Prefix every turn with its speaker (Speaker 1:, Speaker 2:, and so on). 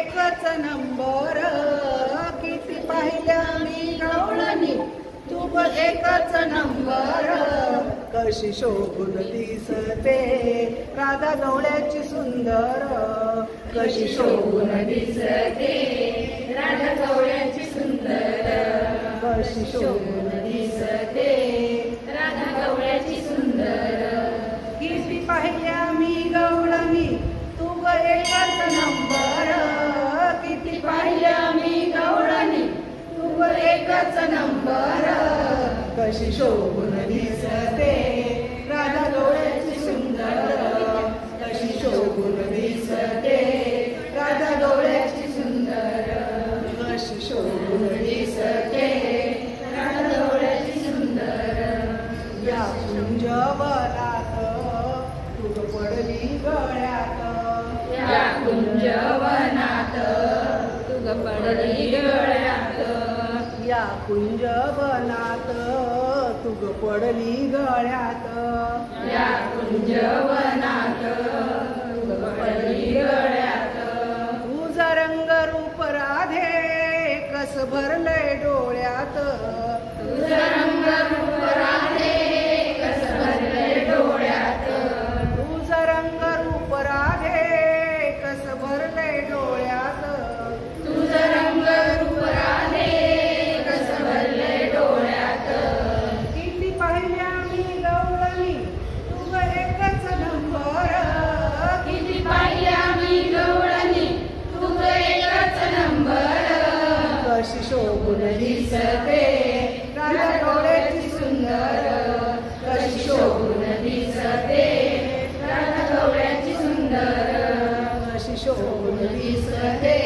Speaker 1: एकच नंबर, किती पाहिल्या मी गवळणी तू ग एकच नंबर. कशी शोभून दिसते राधा गवळ्याची सुंदर, कशी शोभून दिसते
Speaker 2: राधा गवळ्याची सुंदर,
Speaker 1: कशी शोभून दिसते
Speaker 2: राधा गवळ्याची सुंदर.
Speaker 1: किती पाहिल्या मी गवळणी तू ग एकच नंबर, किती पाहिल्या मी गवळणी तू ग एकच नंबर. कशी शोभून दिसते राधा गवळ्याची सुंदर, कशी शोभून दिसते राधा गवळ्याची सुंदर, कशी शोभून दिसते राधा गवळ्याची सुंदर. या कुंजवनात तू पडली गळ्यात,
Speaker 2: या कुंजवनात तू पडली गळ्यात,
Speaker 1: या कुंजवनात तू पडली गळ्यात.
Speaker 2: या कुंजवनात तू पडली गळ्यात.
Speaker 1: तुझा रंग रूप राधे कस भरलंय डोळ्यात,
Speaker 2: तुझं रंग रूप राधे कस भरलंय डोळ्यात,
Speaker 1: तुझा रंग रूप राधे कस भरलंय डोळ्यात.
Speaker 2: तुझं रंग रूप राधे कस भरलंय डोळ्यात.
Speaker 1: किती पाहिल्या मी गवळणी तू ग एकच नंबर,
Speaker 2: किती पाहिल्या मी गवळणी तू एकच नंबर.
Speaker 1: कशी शोभून दिसते राधा गवळ्याची सुंदर, कशी शोभून
Speaker 2: दिसते राधा गवळ्याची सुंदर,
Speaker 1: कशी शोभून दिसते